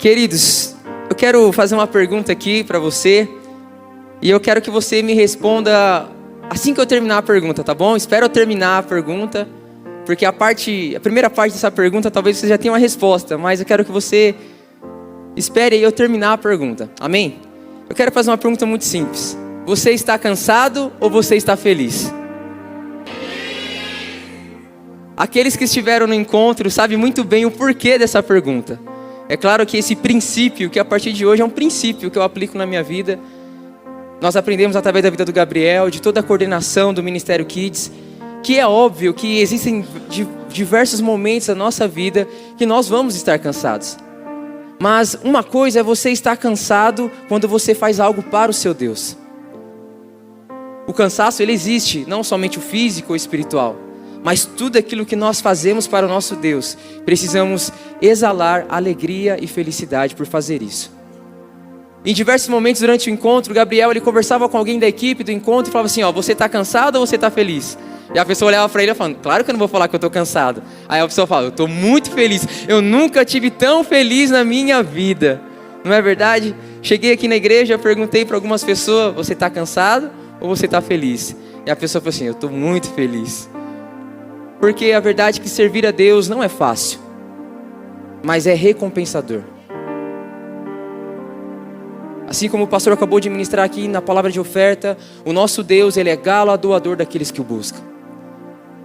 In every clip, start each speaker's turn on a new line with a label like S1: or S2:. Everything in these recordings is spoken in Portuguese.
S1: Queridos, eu quero fazer uma pergunta aqui para você e eu quero que você me responda assim que eu terminar a pergunta, tá bom? Espero eu terminar a pergunta, porque a primeira parte dessa pergunta talvez você já tenha uma resposta, mas eu quero que você espere aí eu terminar a pergunta, amém? Eu quero fazer uma pergunta muito simples. Você está cansado ou você está feliz? Aqueles que estiveram no encontro sabem muito bem o porquê dessa pergunta. É claro que esse princípio, que a partir de hoje é um princípio que eu aplico na minha vida, nós aprendemos através da vida do Gabriel, de toda a coordenação do Ministério Kids, que é óbvio que existem diversos momentos da nossa vida que nós vamos estar cansados. Mas uma coisa é você estar cansado quando você faz algo para o seu Deus. O cansaço, ele existe, não somente o físico ou espiritual, mas tudo aquilo que nós fazemos para o nosso Deus, precisamos exalar alegria e felicidade por fazer isso. Em diversos momentos durante o encontro, Gabriel ele conversava com alguém da equipe do encontro e falava assim, você está cansado ou você está feliz? E a pessoa olhava para ele falando, claro que eu não vou falar que eu estou cansado. Aí a pessoa fala, eu estou muito feliz, eu nunca tive tão feliz na minha vida. Não é verdade? Cheguei aqui na igreja, perguntei para algumas pessoas, você está cansado ou você está feliz? E a pessoa falou assim, eu estou muito feliz. Porque a verdade é que servir a Deus não é fácil, mas é recompensador. Assim como o pastor acabou de ministrar aqui na palavra de oferta, o nosso Deus, ele é galardoador daqueles que o buscam.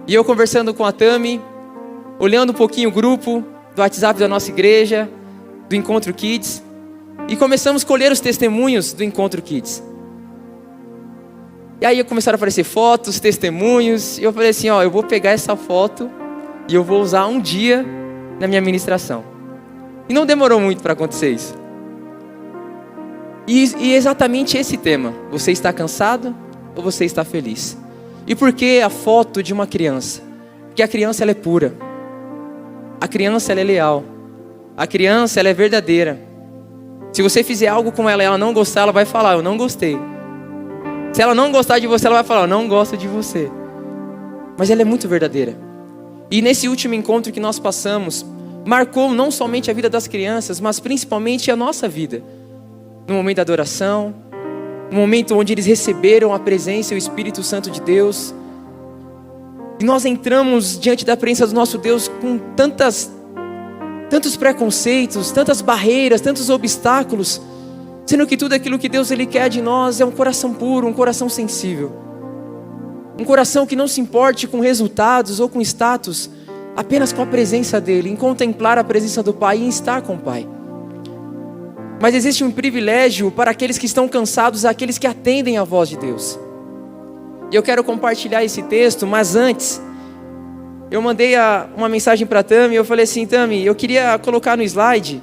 S1: E eu conversando com a Tami, olhando um pouquinho o grupo do WhatsApp da nossa igreja, do Encontro Kids, e começamos a colher os testemunhos do Encontro Kids. E aí começaram a aparecer fotos, testemunhos, e eu falei assim, eu vou pegar essa foto e eu vou usar um dia na minha ministração. E não demorou muito para acontecer isso. E exatamente esse tema, você está cansado ou você está feliz? E por que a foto de uma criança? Porque a criança ela é pura, a criança ela é leal, a criança ela é verdadeira. Se você fizer algo com ela e ela não gostar, ela vai falar, eu não gostei. Se ela não gostar de você, ela vai falar, eu não gosto de você. Mas ela é muito verdadeira. E nesse último encontro que nós passamos, marcou não somente a vida das crianças, mas principalmente a nossa vida. No momento da adoração, no momento onde eles receberam a presença e o Espírito Santo de Deus. E nós entramos diante da presença do nosso Deus com tantos preconceitos, tantas barreiras, tantos obstáculos, sendo que tudo aquilo que Deus ele quer de nós é um coração puro, um coração sensível. Um coração que não se importe com resultados ou com status, apenas com a presença dEle, em contemplar a presença do Pai e em estar com o Pai. Mas existe um privilégio para aqueles que estão cansados, aqueles que atendem à voz de Deus. E eu quero compartilhar esse texto, mas antes, eu mandei uma mensagem para a Tami, eu falei assim, Tami, eu queria colocar no slide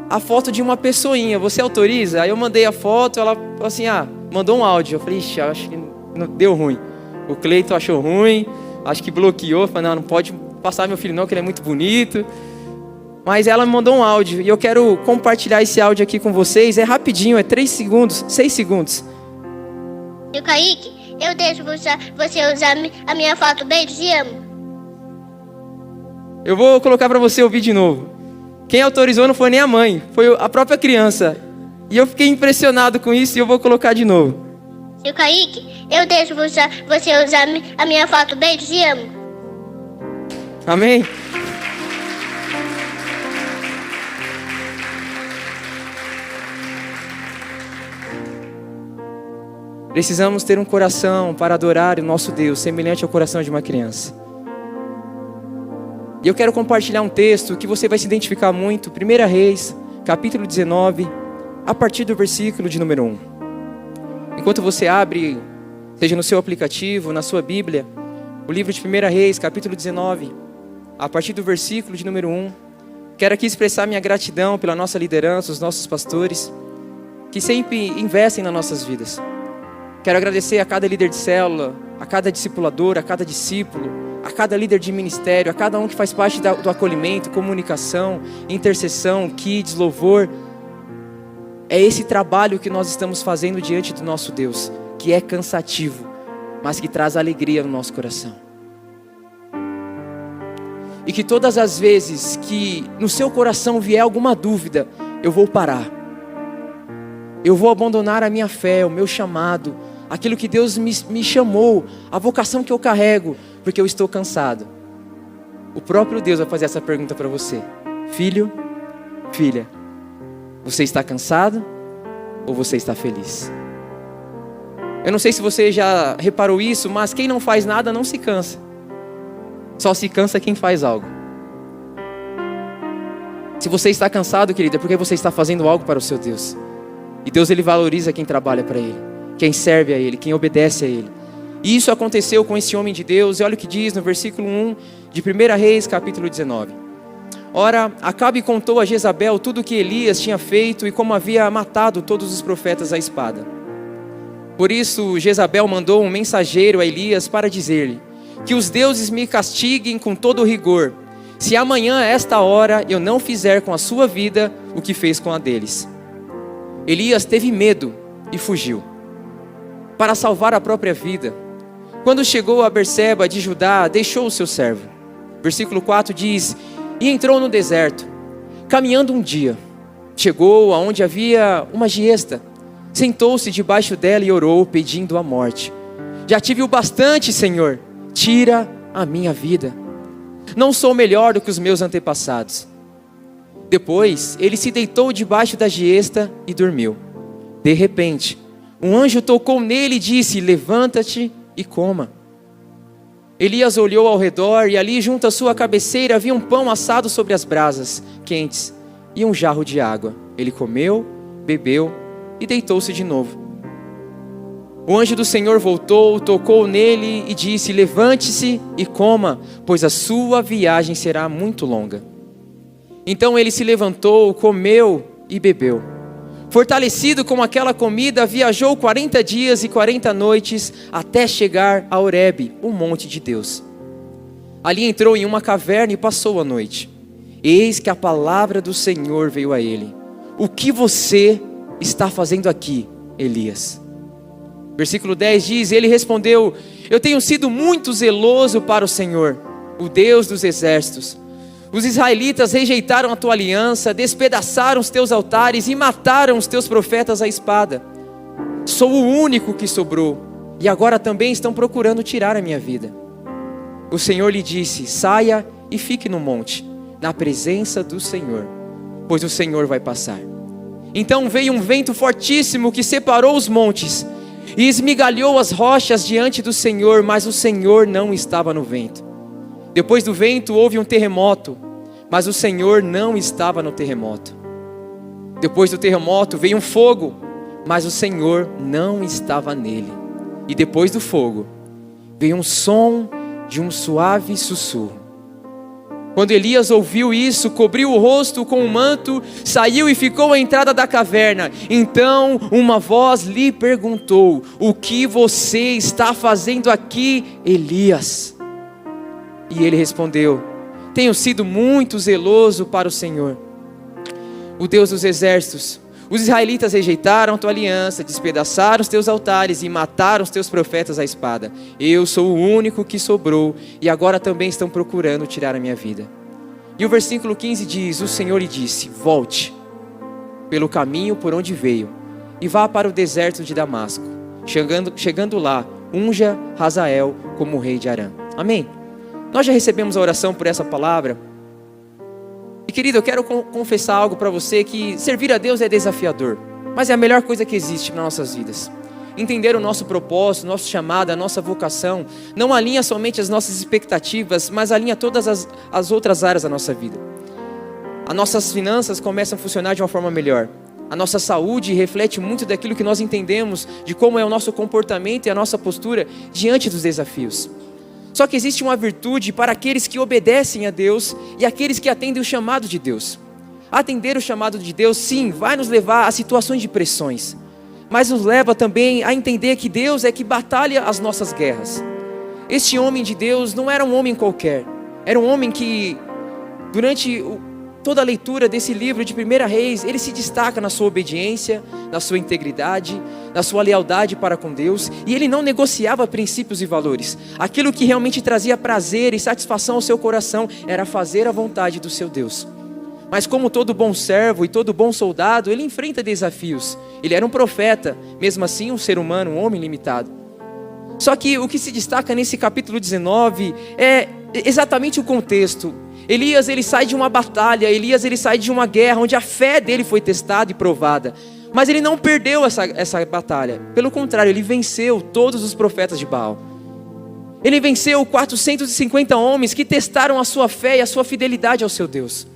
S1: a foto de uma pessoinha, você autoriza? Aí eu mandei a foto, ela falou assim, mandou um áudio. Eu falei, acho que não deu ruim. O Cleiton achou ruim, acho que bloqueou, falou, não pode passar meu filho não, que ele é muito bonito. Mas ela me mandou um áudio e eu quero compartilhar esse áudio aqui com vocês. É rapidinho, é 6 segundos.
S2: Seu Kaique, eu deixo você usar a minha foto, beijo, te amo.
S1: Eu vou colocar para você ouvir de novo. Quem autorizou não foi nem a mãe, foi a própria criança. E eu fiquei impressionado com isso e eu vou colocar de novo.
S2: Seu Kaique, eu deixo você usar a minha foto, beijo, te amo.
S1: Amém? Precisamos ter um coração para adorar o nosso Deus, semelhante ao coração de uma criança. E eu quero compartilhar um texto que você vai se identificar muito. 1 Reis, capítulo 19, a partir do versículo de número 1. Enquanto você abre, seja no seu aplicativo, na sua Bíblia, o livro de 1 Reis, capítulo 19, a partir do versículo de número 1. Quero aqui expressar minha gratidão pela nossa liderança, os nossos pastores, que sempre investem nas nossas vidas. Quero agradecer a cada líder de célula, a cada discipulador, a cada discípulo, a cada líder de ministério, a cada um que faz parte do acolhimento, comunicação, intercessão, kids, louvor. É esse trabalho que nós estamos fazendo diante do nosso Deus, que é cansativo, mas que traz alegria no nosso coração. E que todas as vezes que no seu coração vier alguma dúvida, eu vou parar. Eu vou abandonar a minha fé, o meu chamado, aquilo que Deus me chamou, a vocação que eu carrego, porque eu estou cansado. O próprio Deus vai fazer essa pergunta para você. Filho, filha, você está cansado ou você está feliz? Eu não sei se você já reparou isso, mas quem não faz nada não se cansa. Só se cansa quem faz algo. Se você está cansado, querido, é porque você está fazendo algo para o seu Deus. E Deus, Ele valoriza quem trabalha para Ele, quem serve a Ele, quem obedece a Ele. E isso aconteceu com esse homem de Deus. E olha o que diz no versículo 1 de 1 Reis, capítulo 19. Ora, Acabe contou a Jezabel tudo o que Elias tinha feito e como havia matado todos os profetas à espada. Por isso, Jezabel mandou um mensageiro a Elias para dizer-lhe: que os deuses me castiguem com todo rigor, se amanhã a esta hora eu não fizer com a sua vida o que fez com a deles. Elias teve medo e fugiu, para salvar a própria vida. Quando chegou a Berseba de Judá, deixou o seu servo. Versículo 4 diz: e entrou no deserto. Caminhando um dia, chegou aonde havia uma giesta, sentou-se debaixo dela e orou, pedindo a morte. Já tive o bastante, Senhor, tira a minha vida. Não sou melhor do que os meus antepassados. Depois, ele se deitou debaixo da giesta e dormiu. De repente, um anjo tocou nele e disse: levanta-te e coma. Elias olhou ao redor e ali junto à sua cabeceira havia um pão assado sobre as brasas quentes e um jarro de água. Ele comeu, bebeu e deitou-se de novo. O anjo do Senhor voltou, tocou nele e disse: levante-se e coma, pois a sua viagem será muito longa. Então ele se levantou, comeu e bebeu. Fortalecido com aquela comida, viajou 40 dias e 40 noites até chegar a Horebe, o monte de Deus. Ali entrou em uma caverna e passou a noite. Eis que a palavra do Senhor veio a ele: o que você está fazendo aqui, Elias? Versículo 10 diz: ele respondeu: eu tenho sido muito zeloso para o Senhor, o Deus dos exércitos. Os israelitas rejeitaram a tua aliança, despedaçaram os teus altares e mataram os teus profetas à espada. Sou o único que sobrou, e agora também estão procurando tirar a minha vida. O Senhor lhe disse: saia e fique no monte, na presença do Senhor, pois o Senhor vai passar. Então veio um vento fortíssimo que separou os montes e esmigalhou as rochas diante do Senhor, mas o Senhor não estava no vento. Depois do vento houve um terremoto, mas o Senhor não estava no terremoto. Depois do terremoto veio um fogo, mas o Senhor não estava nele. E depois do fogo veio um som de um suave sussurro. Quando Elias ouviu isso, cobriu o rosto com um manto, saiu e ficou à entrada da caverna. Então uma voz lhe perguntou: o que você está fazendo aqui, Elias? E ele respondeu: tenho sido muito zeloso para o Senhor, o Deus dos exércitos. Os israelitas rejeitaram a tua aliança, despedaçaram os teus altares e mataram os teus profetas à espada. Eu sou o único que sobrou e agora também estão procurando tirar a minha vida. E o versículo 15 diz: o Senhor lhe disse: volte pelo caminho por onde veio e vá para o deserto de Damasco. Chegando lá, unja Hazael como rei de Arã. Amém? Nós já recebemos a oração por essa palavra. E querido, eu quero confessar algo para você, que servir a Deus é desafiador, mas é a melhor coisa que existe nas nossas vidas. Entender o nosso propósito, nosso chamado, a nossa vocação, não alinha somente as nossas expectativas, mas alinha todas as outras áreas da nossa vida. As nossas finanças começam a funcionar de uma forma melhor. A nossa saúde reflete muito daquilo que nós entendemos, de como é o nosso comportamento e a nossa postura diante dos desafios. Só que existe uma virtude para aqueles que obedecem a Deus e aqueles que atendem o chamado de Deus. Atender o chamado de Deus, sim, vai nos levar a situações de pressões, mas nos leva também a entender que Deus é que batalha as nossas guerras. Este homem de Deus não era um homem qualquer, era um homem que, durante toda a leitura desse livro de 1 Reis, ele se destaca na sua obediência, na sua integridade, na sua lealdade para com Deus, e ele não negociava princípios e valores. Aquilo que realmente trazia prazer e satisfação ao seu coração era fazer a vontade do seu Deus. Mas como todo bom servo e todo bom soldado, ele enfrenta desafios. Ele era um profeta, mesmo assim um ser humano, um homem limitado. Só que o que se destaca nesse capítulo 19 é exatamente o contexto. Elias, ele sai de uma batalha, Elias, ele sai de uma guerra onde a fé dele foi testada e provada. Mas ele não perdeu essa batalha. Pelo contrário, ele venceu todos os profetas de Baal. Ele venceu 450 homens que testaram a sua fé e a sua fidelidade ao seu Deus.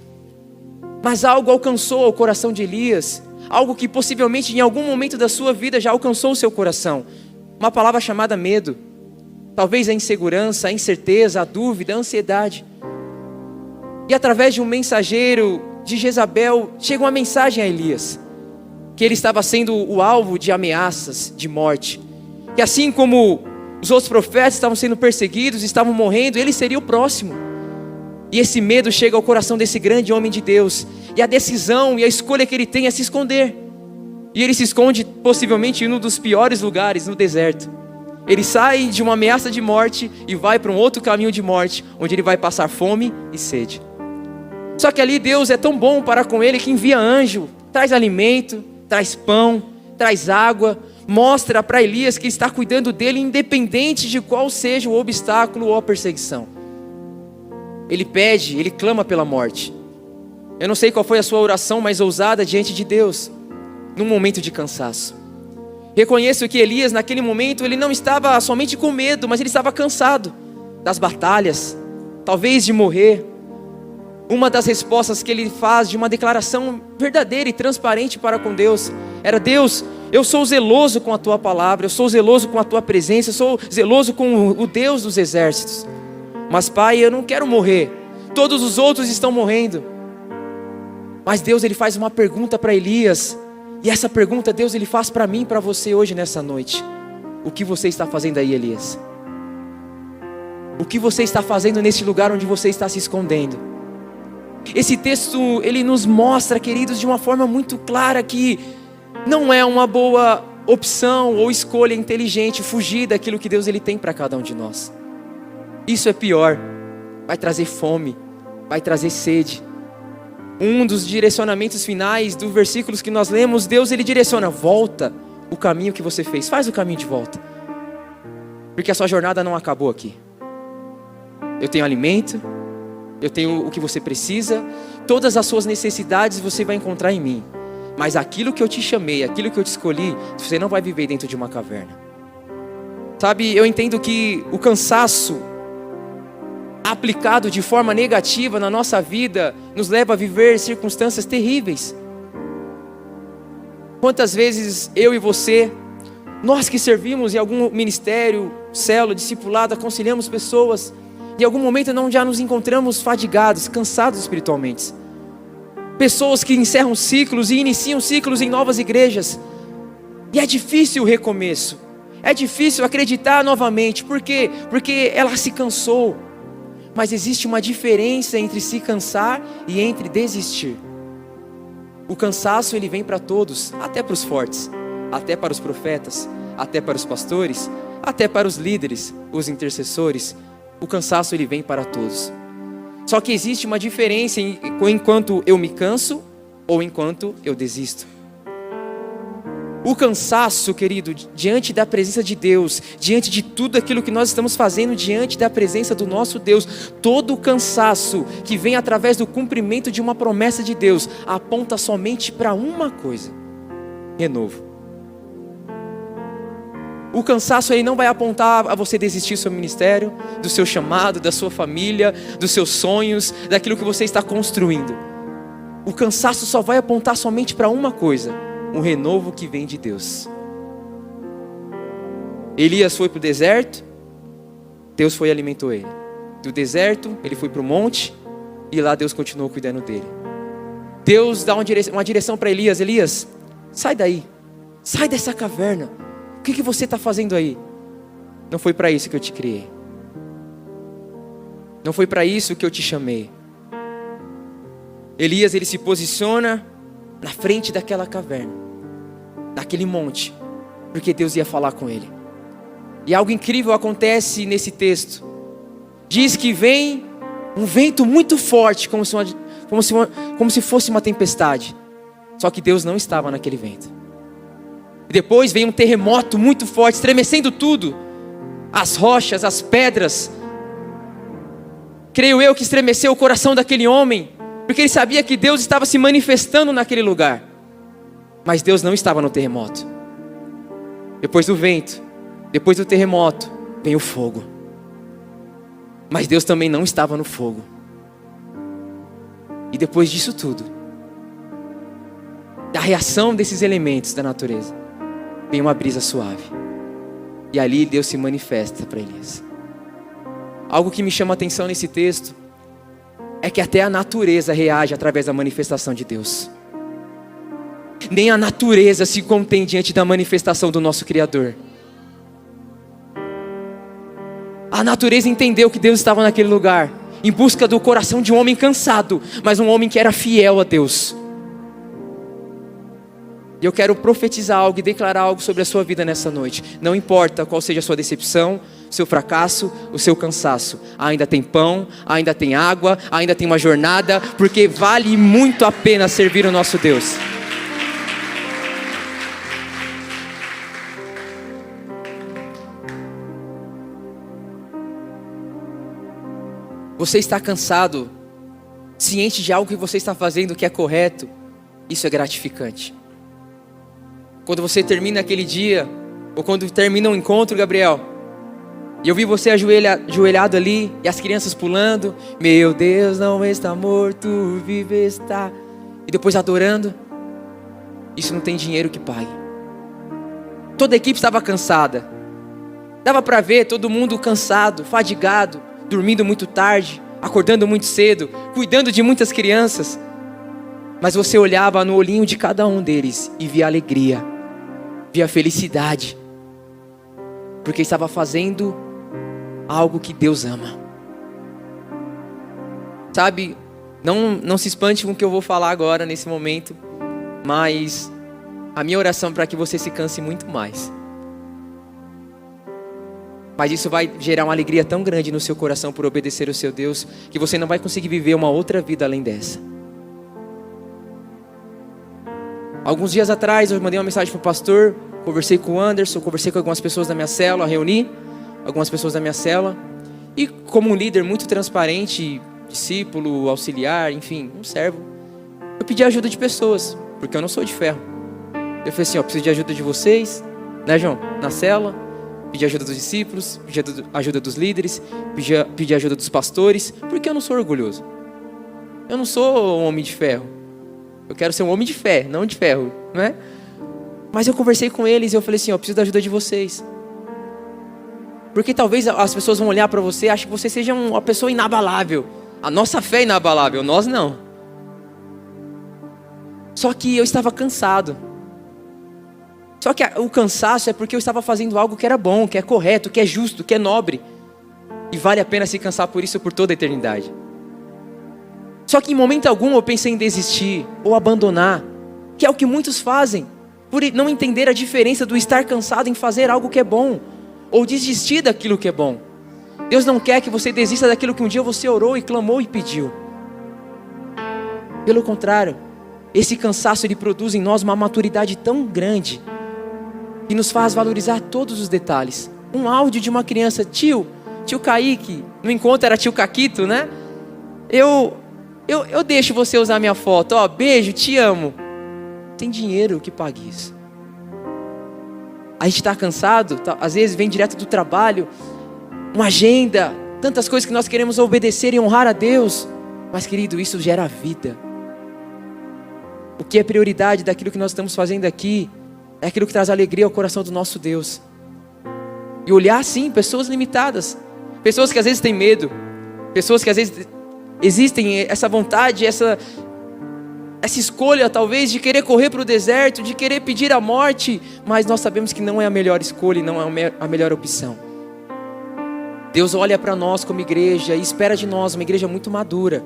S1: Mas algo alcançou o coração de Elias, algo que possivelmente em algum momento da sua vida já alcançou o seu coração. Uma palavra chamada medo. Talvez a insegurança, a incerteza, a dúvida, a ansiedade. E através de um mensageiro de Jezabel, chega uma mensagem a Elias, que ele estava sendo o alvo de ameaças, de morte. Que assim como os outros profetas estavam sendo perseguidos, estavam morrendo, ele seria o próximo. E esse medo chega ao coração desse grande homem de Deus. E a decisão e a escolha que ele tem é se esconder. E ele se esconde possivelmente em um dos piores lugares, no deserto. Ele sai de uma ameaça de morte e vai para um outro caminho de morte, onde ele vai passar fome e sede. Só que ali Deus é tão bom para com ele que envia anjo, traz alimento, traz pão, traz água, mostra para Elias que está cuidando dele independente de qual seja o obstáculo ou a perseguição. Ele pede, ele clama pela morte. Eu não sei qual foi a sua oração mais ousada diante de Deus, num momento de cansaço. Reconheço que Elias naquele momento, ele não estava somente com medo, mas ele estava cansado das batalhas, talvez de morrer. Uma das respostas que ele faz de uma declaração verdadeira e transparente para com Deus, era: Deus, eu sou zeloso com a tua palavra, eu sou zeloso com a tua presença, eu sou zeloso com o Deus dos exércitos. Mas Pai, eu não quero morrer, todos os outros estão morrendo. Mas Deus, ele faz uma pergunta para Elias, e essa pergunta Deus, ele faz para mim e para você hoje nessa noite. O que você está fazendo aí, Elias? O que você está fazendo nesse lugar onde você está se escondendo? Esse texto, ele nos mostra, queridos, de uma forma muito clara que não é uma boa opção ou escolha inteligente fugir daquilo que Deus, ele tem para cada um de nós. Isso é pior, vai trazer fome, vai trazer sede. Um dos direcionamentos finais dos versículos que nós lemos, Deus, ele direciona: volta o caminho que você fez, faz o caminho de volta. Porque a sua jornada não acabou aqui. Eu tenho alimento, eu tenho o que você precisa, todas as suas necessidades você vai encontrar em mim. Mas aquilo que eu te chamei, aquilo que eu te escolhi, você não vai viver dentro de uma caverna. Sabe, eu entendo que o cansaço aplicado de forma negativa na nossa vida nos leva a viver circunstâncias terríveis. Quantas vezes eu e você, nós que servimos em algum ministério, célula, discipulado, aconselhamos pessoas, em algum momento não já nos encontramos fadigados, cansados espiritualmente. Pessoas que encerram ciclos e iniciam ciclos em novas igrejas. E é difícil o recomeço. É difícil acreditar novamente. Por quê? Porque ela se cansou. Mas existe uma diferença entre se cansar e entre desistir. O cansaço, ele vem para todos, até para os fortes, até para os profetas, até para os pastores, até para os líderes, os intercessores. O cansaço, ele vem para todos. Só que existe uma diferença enquanto eu me canso ou enquanto eu desisto. O cansaço, querido, diante da presença de Deus, diante de tudo aquilo que nós estamos fazendo, diante da presença do nosso Deus, todo o cansaço que vem através do cumprimento de uma promessa de Deus, aponta somente para uma coisa: renovo. O cansaço, ele não vai apontar a você desistir do seu ministério, do seu chamado, da sua família, dos seus sonhos, daquilo que você está construindo. O cansaço só vai apontar somente para uma coisa: um renovo que vem de Deus. Elias foi para o deserto, Deus foi e alimentou ele. Do deserto, ele foi para o monte, e lá Deus continuou cuidando dele. Deus dá uma direção para Elias: Elias, sai daí, sai dessa caverna. O que você está fazendo aí? Não foi para isso que eu te criei. Não foi para isso que eu te chamei. Elias, ele se posiciona na frente daquela caverna, daquele monte, porque Deus ia falar com ele. E algo incrível acontece nesse texto. Diz que vem um vento muito forte, como se fosse uma tempestade. Só que Deus não estava naquele vento. E depois vem um terremoto muito forte, estremecendo tudo. As rochas, as pedras. Creio eu que estremeceu o coração daquele homem, porque ele sabia que Deus estava se manifestando naquele lugar. Mas Deus não estava no terremoto. Depois do vento, depois do terremoto, vem o fogo. Mas Deus também não estava no fogo. E depois disso tudo, da reação desses elementos da natureza, vem uma brisa suave. E ali Deus se manifesta para Elias. Algo que me chama a atenção nesse texto é que até a natureza reage através da manifestação de Deus. Nem a natureza se contém diante da manifestação do nosso Criador. A natureza entendeu que Deus estava naquele lugar, em busca do coração de um homem cansado, mas um homem que era fiel a Deus. E eu quero profetizar algo e declarar algo sobre a sua vida nessa noite. Não importa qual seja a sua decepção, seu fracasso, o seu cansaço. Ainda tem pão, ainda tem água, ainda tem uma jornada, porque vale muito a pena servir o nosso Deus. Você está cansado, ciente de algo que você está fazendo que é correto, isso é gratificante. Quando você termina aquele dia, ou quando termina um encontro, Gabriel, e eu vi você ajoelhado ali, e as crianças pulando, meu Deus não está morto, vive está, e depois adorando, isso não tem dinheiro que pague. Toda a equipe estava cansada, dava para ver todo mundo cansado, fadigado, dormindo muito tarde, acordando muito cedo, cuidando de muitas crianças, mas você olhava no olhinho de cada um deles e via alegria, via felicidade, porque estava fazendo algo que Deus ama. Sabe, não se espante com o que eu vou falar agora nesse momento, mas a minha oração é para que você se canse muito mais. Mas isso vai gerar uma alegria tão grande no seu coração por obedecer ao seu Deus, que você não vai conseguir viver uma outra vida além dessa. Alguns dias atrás eu mandei uma mensagem para o pastor, conversei com o Anderson, conversei com algumas pessoas da minha célula, reuni algumas pessoas da minha célula, e como um líder muito transparente, discípulo, auxiliar, enfim, um servo, eu pedi ajuda de pessoas, porque eu não sou de ferro. Eu falei assim, preciso de ajuda de vocês, né, João? Na célula. Pedir ajuda dos discípulos, pedir ajuda dos líderes, pedir ajuda dos pastores, porque eu não sou orgulhoso. Eu não sou um homem de ferro. Eu quero ser um homem de fé, não de ferro, não é? Mas eu conversei com eles e eu falei assim, eu preciso da ajuda de vocês. Porque talvez as pessoas vão olhar para você e acham que você seja uma pessoa inabalável. A nossa fé é inabalável, nós não. Só que eu estava cansado. Só que o cansaço é porque eu estava fazendo algo que era bom, que é correto, que é justo, que é nobre. E vale a pena se cansar por isso por toda a eternidade. Só que em momento algum eu pensei em desistir ou abandonar, que é o que muitos fazem, por não entender a diferença do estar cansado em fazer algo que é bom, ou desistir daquilo que é bom. Deus não quer que você desista daquilo que um dia você orou e clamou e pediu. Pelo contrário, esse cansaço ele produz em nós uma maturidade tão grande, que nos faz valorizar todos os detalhes. Um áudio de uma criança, tio Kaique, no encontro era tio Caquito, né? Eu deixo você usar minha foto, beijo, te amo. Tem dinheiro que pague isso. A gente está cansado, às vezes vem direto do trabalho, uma agenda, tantas coisas que nós queremos obedecer e honrar a Deus. Mas querido, isso gera vida. O que é prioridade daquilo que nós estamos fazendo aqui é aquilo que traz alegria ao coração do nosso Deus. E olhar sim, pessoas limitadas, pessoas que às vezes têm medo, pessoas que às vezes existem essa vontade, essa escolha talvez de querer correr para o deserto, de querer pedir a morte, mas nós sabemos que não é a melhor escolha e não é a melhor opção. Deus olha para nós como igreja e espera de nós uma igreja muito madura,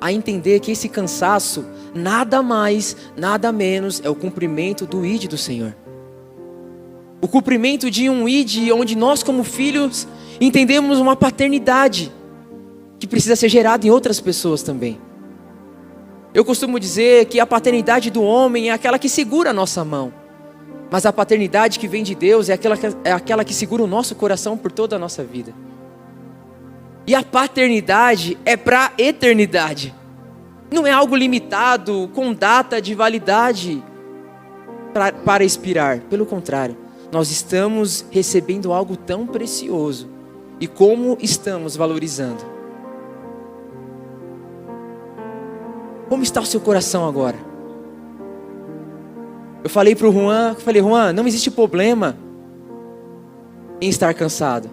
S1: a entender que esse cansaço, nada mais, nada menos, é o cumprimento do ID do Senhor. O cumprimento de um ID onde nós, como filhos, entendemos uma paternidade que precisa ser gerada em outras pessoas também. Eu costumo dizer que a paternidade do homem é aquela que segura a nossa mão, mas a paternidade que vem de Deus é aquela que segura o nosso coração por toda a nossa vida. E a paternidade é para a eternidade. Não é algo limitado, com data de validade para expirar. Pelo contrário, nós estamos recebendo algo tão precioso. E como estamos valorizando? Como está o seu coração agora? Eu falei para o Juan, Juan, não existe problema em estar cansado.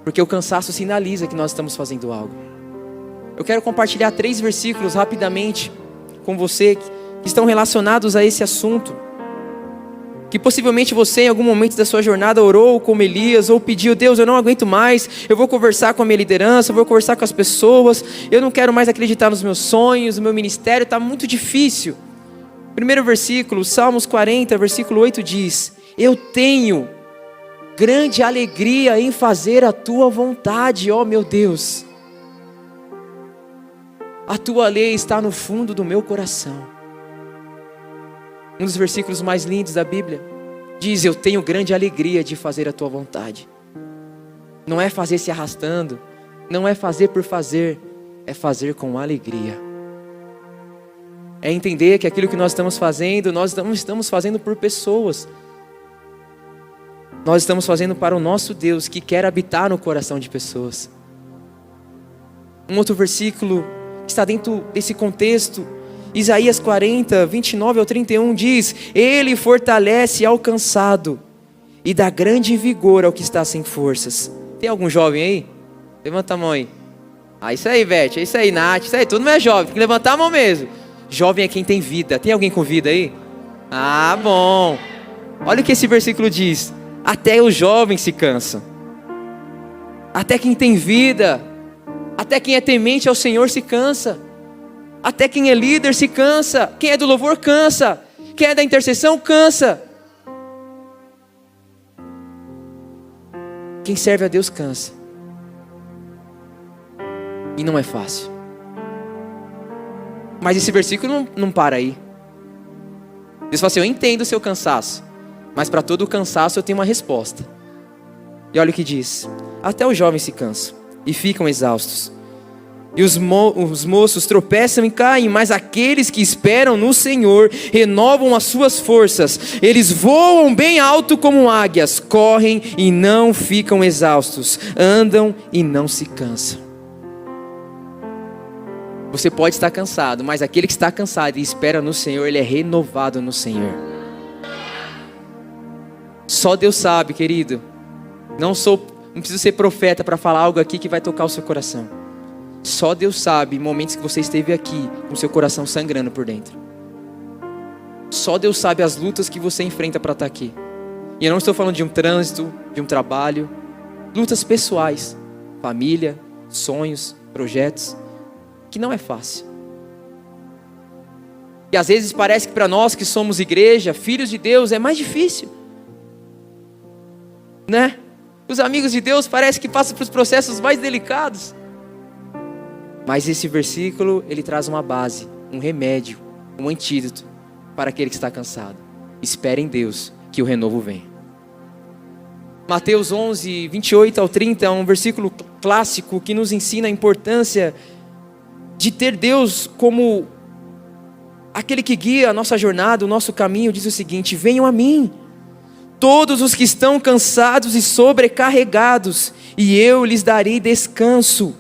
S1: Porque o cansaço sinaliza que nós estamos fazendo algo. Eu quero compartilhar 3 versículos rapidamente com você que estão relacionados a esse assunto. Que possivelmente você em algum momento da sua jornada orou como Elias ou pediu: Deus, eu não aguento mais, eu vou conversar com a minha liderança, eu vou conversar com as pessoas, eu não quero mais acreditar nos meus sonhos, no meu ministério, está muito difícil. Primeiro versículo, Salmos 40, versículo 8 diz: eu tenho grande alegria em fazer a tua vontade, ó meu Deus. A tua lei está no fundo do meu coração. Um dos versículos mais lindos da Bíblia diz: eu tenho grande alegria de fazer a tua vontade. Não é fazer se arrastando, não é fazer por fazer, é fazer com alegria. É entender que aquilo que nós estamos fazendo, nós não estamos fazendo por pessoas. Nós estamos fazendo para o nosso Deus, que quer habitar no coração de pessoas. Um outro versículo que está dentro desse contexto, Isaías 40, 29 ao 31 diz: ele fortalece ao cansado e dá grande vigor ao que está sem forças. Tem algum jovem aí? Levanta a mão aí. Isso aí, Beth, é isso aí, Nath, isso aí, todo mundo é jovem, tem que levantar a mão mesmo. Jovem é quem tem vida. Tem alguém com vida aí? Bom. Olha o que esse versículo diz: até os jovens se cansam. Até quem tem vida, até quem é temente ao Senhor se cansa. Até quem é líder se cansa. Quem é do louvor cansa. Quem é da intercessão cansa. Quem serve a Deus cansa. E não é fácil. Mas esse versículo não para aí. Deus fala assim: eu entendo o seu cansaço, mas para todo o cansaço eu tenho uma resposta. E olha o que diz: até os jovens se cansam e ficam exaustos. E os moços tropeçam e caem, mas aqueles que esperam no Senhor renovam as suas forças. Eles voam bem alto como águias, correm e não ficam exaustos, andam e não se cansam. Você pode estar cansado, mas aquele que está cansado e espera no Senhor, ele é renovado no Senhor. Só Deus sabe, querido. Não preciso ser profeta para falar algo aqui que vai tocar o seu coração. Só Deus sabe momentos que você esteve aqui com seu coração sangrando por dentro. Só Deus sabe as lutas que você enfrenta para estar aqui. E eu não estou falando de um trânsito, de um trabalho. Lutas pessoais, família, sonhos, projetos, que não é fácil. E às vezes parece que para nós que somos igreja, filhos de Deus, é mais difícil, né? Os amigos de Deus parece que passam pelos processos mais delicados. Mas esse versículo, ele traz uma base, um remédio, um antídoto para aquele que está cansado. Espere em Deus, que o renovo vem. Mateus 11, 28 ao 30 é um versículo clássico que nos ensina a importância de ter Deus como aquele que guia a nossa jornada, o nosso caminho. Diz o seguinte: venham a mim, todos os que estão cansados e sobrecarregados, e eu lhes darei descanso.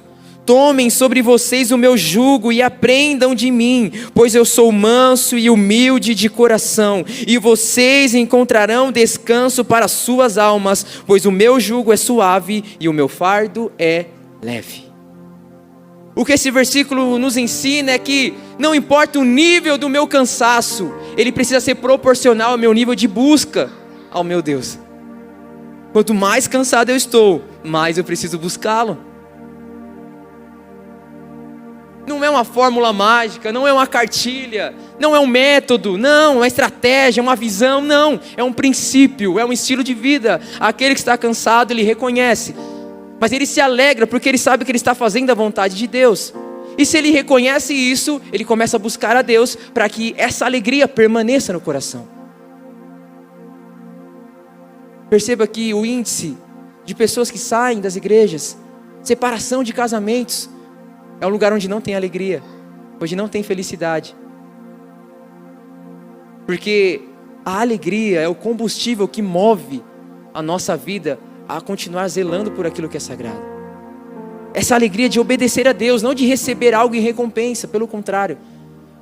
S1: Tomem sobre vocês o meu jugo e aprendam de mim, pois eu sou manso e humilde de coração, e vocês encontrarão descanso para suas almas, pois o meu jugo é suave e o meu fardo é leve. O que esse versículo nos ensina é que não importa o nível do meu cansaço, ele precisa ser proporcional ao meu nível de busca ao meu Deus. Quanto mais cansado eu estou, mais eu preciso buscá-lo. Não é uma fórmula mágica, não é uma cartilha, não é um método, não, é uma estratégia, é uma visão, não. É um princípio, é um estilo de vida. Aquele que está cansado, ele reconhece. Mas ele se alegra porque ele sabe que ele está fazendo a vontade de Deus. E se ele reconhece isso, ele começa a buscar a Deus para que essa alegria permaneça no coração. Perceba que o índice de pessoas que saem das igrejas, separação de casamentos, é um lugar onde não tem alegria, onde não tem felicidade. Porque a alegria é o combustível que move a nossa vida a continuar zelando por aquilo que é sagrado. Essa alegria de obedecer a Deus, não de receber algo em recompensa, pelo contrário,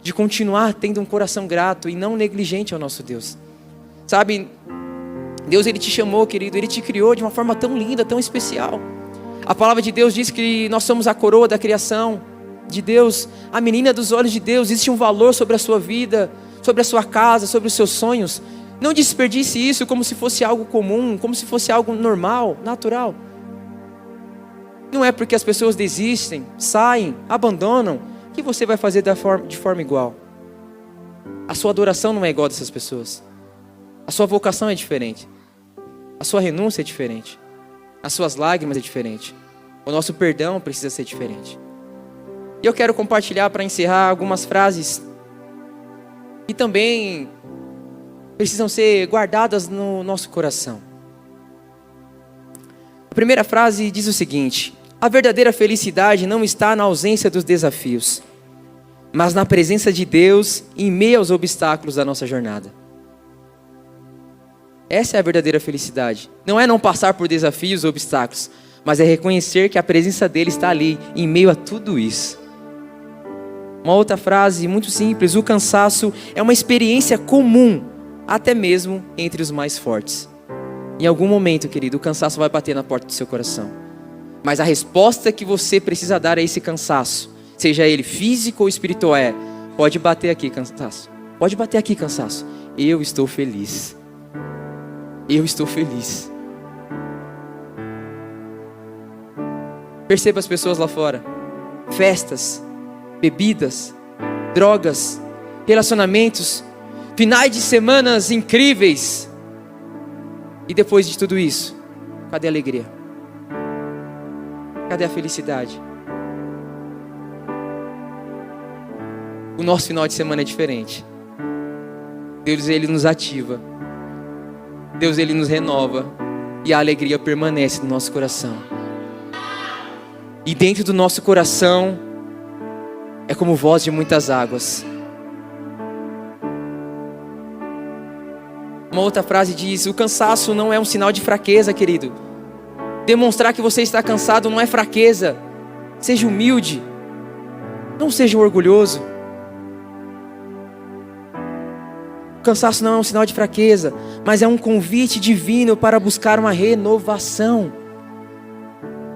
S1: de continuar tendo um coração grato e não negligente ao nosso Deus. Sabe, Deus ele te chamou, querido, ele te criou de uma forma tão linda, tão especial. A palavra de Deus diz que nós somos a coroa da criação de Deus, a menina dos olhos de Deus. Existe um valor sobre a sua vida, sobre a sua casa, sobre os seus sonhos. Não desperdice isso como se fosse algo comum, como se fosse algo normal, natural. Não é porque as pessoas desistem, saem, abandonam, que você vai fazer de forma igual. A sua adoração não é igual dessas pessoas. A sua vocação é diferente. A sua renúncia é diferente. As suas lágrimas é diferente. O nosso perdão precisa ser diferente. E eu quero compartilhar para encerrar algumas frases que também precisam ser guardadas no nosso coração. A primeira frase diz o seguinte: a verdadeira felicidade não está na ausência dos desafios, mas na presença de Deus em meio aos obstáculos da nossa jornada. Essa é a verdadeira felicidade. Não é não passar por desafios ou obstáculos, mas é reconhecer que a presença dele está ali, em meio a tudo isso. Uma outra frase muito simples: o cansaço é uma experiência comum, até mesmo entre os mais fortes. Em algum momento, querido, o cansaço vai bater na porta do seu coração. Mas a resposta que você precisa dar a esse cansaço, seja ele físico ou espiritual, é: pode bater aqui, cansaço. Pode bater aqui, cansaço. Eu estou feliz. Eu estou feliz. Perceba as pessoas lá fora. Festas, bebidas, drogas, relacionamentos, finais de semanas incríveis. E depois de tudo isso, cadê a alegria? Cadê a felicidade? O nosso final de semana é diferente. Deus, ele nos ativa. Deus, ele nos renova. E a alegria permanece no nosso coração. E dentro do nosso coração é como voz de muitas águas. Uma outra frase diz: o cansaço não é um sinal de fraqueza, querido. Demonstrar que você está cansado não é fraqueza. Seja humilde. Não seja orgulhoso. O cansaço não é um sinal de fraqueza, mas é um convite divino para buscar uma renovação.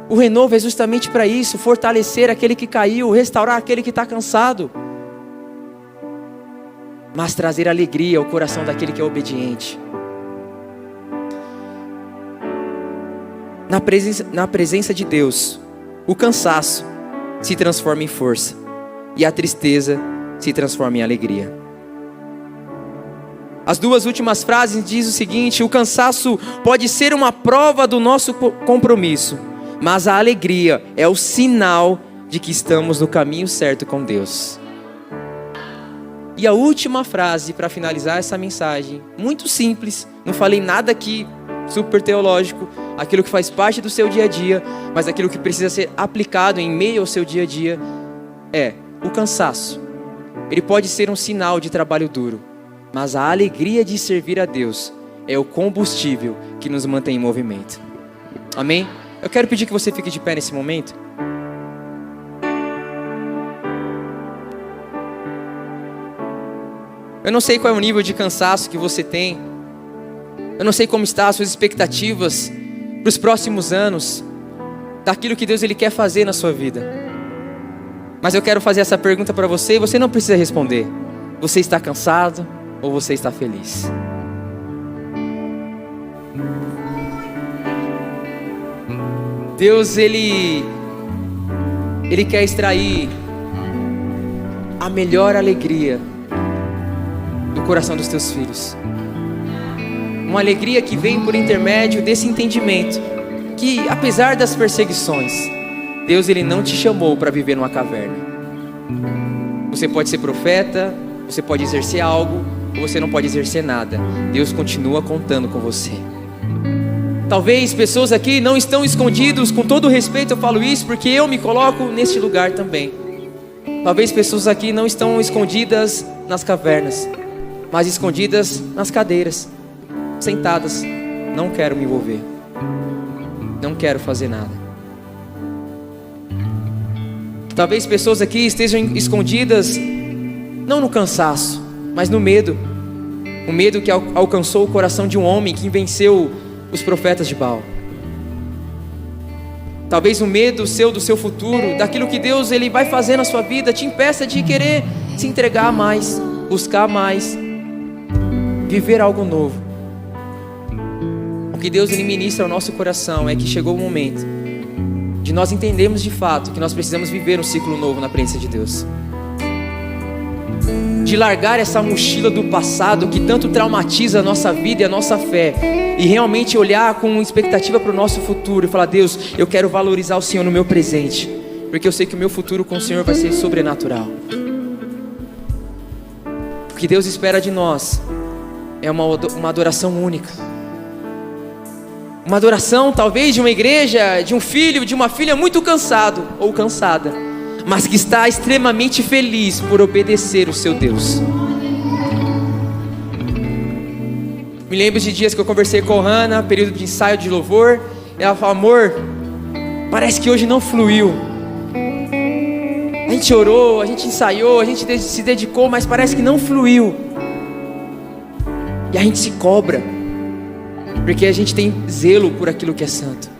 S1: O renovo é justamente para isso: fortalecer aquele que caiu, restaurar aquele que está cansado, mas trazer alegria ao coração daquele que é obediente. Na presença de Deus, o cansaço se transforma em força e a tristeza se transforma em alegria. As duas últimas frases dizem o seguinte: o cansaço pode ser uma prova do nosso compromisso, mas a alegria é o sinal de que estamos no caminho certo com Deus. E a última frase para finalizar essa mensagem, muito simples, não falei nada aqui super teológico, aquilo que faz parte do seu dia a dia, mas aquilo que precisa ser aplicado em meio ao seu dia a dia, é: o cansaço, ele pode ser um sinal de trabalho duro, mas a alegria de servir a Deus é o combustível que nos mantém em movimento. Amém? Eu quero pedir que você fique de pé nesse momento. Eu não sei qual é o nível de cansaço que você tem. Eu não sei como estão as suas expectativas para os próximos anos, daquilo que Deus ele quer fazer na sua vida. Mas eu quero fazer essa pergunta para você e você não precisa responder. Você está cansado ou você está feliz? Deus, Ele quer extrair a melhor alegria do coração dos teus filhos. Uma alegria que vem por intermédio desse entendimento que, apesar das perseguições, Deus ele não te chamou para viver numa caverna. Você pode ser profeta, você pode exercer algo, ou você não pode exercer nada. Deus continua contando com você. Talvez pessoas aqui não estão escondidos, com todo respeito eu falo isso, porque eu me coloco neste lugar também. Talvez pessoas aqui não estão escondidas nas cavernas, mas escondidas nas cadeiras, sentadas. Não quero me envolver, não quero fazer nada. Talvez pessoas aqui estejam escondidas, não no cansaço, mas no medo. O medo que alcançou o coração de um homem que venceu os profetas de Baal. Talvez o medo seu do seu futuro, daquilo que Deus ele vai fazer na sua vida, te impeça de querer se entregar mais, buscar mais, viver algo novo. O que Deus ele ministra ao nosso coração é que chegou o momento de nós entendermos de fato que nós precisamos viver um ciclo novo na presença de Deus. De largar essa mochila do passado que tanto traumatiza a nossa vida e a nossa fé, e realmente olhar com expectativa para o nosso futuro e falar: Deus, eu quero valorizar o Senhor no meu presente, porque eu sei que o meu futuro com o Senhor vai ser sobrenatural. O que Deus espera de nós é uma adoração única, uma adoração talvez de uma igreja, de um filho, de uma filha muito cansado ou cansada, mas que está extremamente feliz por obedecer o seu Deus. Me lembro de dias que eu conversei com a Hannah, período de ensaio de louvor. Ela falou: amor, parece que hoje não fluiu. A gente orou, a gente ensaiou, a gente se dedicou, mas parece que não fluiu. E a gente se cobra, porque a gente tem zelo por aquilo que é santo.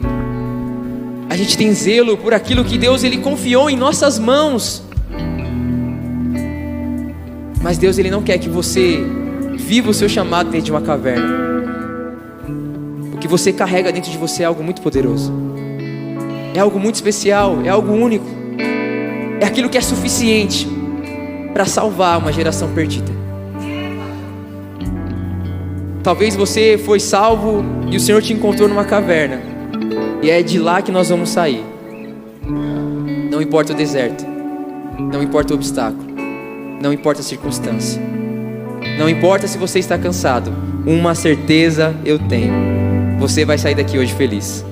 S1: A gente tem zelo por aquilo que Deus ele confiou em nossas mãos. Mas Deus ele não quer que você viva o seu chamado dentro de uma caverna. O que você carrega dentro de você é algo muito poderoso, é algo muito especial, é algo único. É aquilo que é suficiente para salvar uma geração perdida. Talvez você foi salvo e o Senhor te encontrou numa caverna, e é de lá que nós vamos sair. Não importa o deserto, não importa o obstáculo, não importa a circunstância, não importa se você está cansado, uma certeza eu tenho: você vai sair daqui hoje feliz.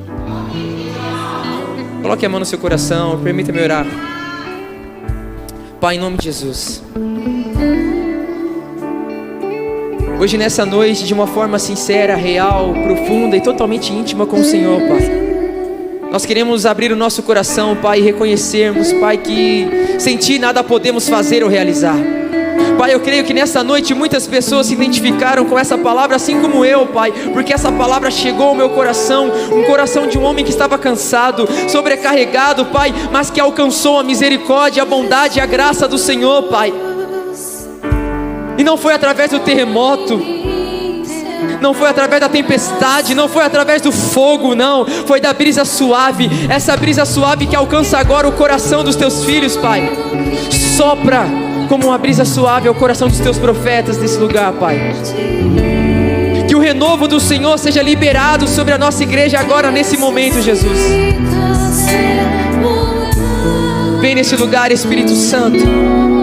S1: Coloque a mão no seu coração, permita-me orar. Pai, em nome de Jesus, hoje nessa noite, de uma forma sincera, real, profunda e totalmente íntima com o Senhor, Pai, nós queremos abrir o nosso coração, Pai, e reconhecermos, Pai, que sem Ti nada podemos fazer ou realizar. Pai, eu creio que nessa noite muitas pessoas se identificaram com essa palavra, assim como eu, Pai, porque essa palavra chegou ao meu coração, um coração de um homem que estava cansado, sobrecarregado, Pai, mas que alcançou a misericórdia, a bondade e a graça do Senhor, Pai. E não foi através do terremoto, não foi através da tempestade, não foi através do fogo, não, foi da brisa suave, essa brisa suave que alcança agora o coração dos teus filhos, Pai. Sopra como uma brisa suave ao coração dos teus profetas nesse lugar, Pai. Que o renovo do Senhor seja liberado sobre a nossa igreja agora, nesse momento, Jesus. Vem nesse lugar, Espírito Santo.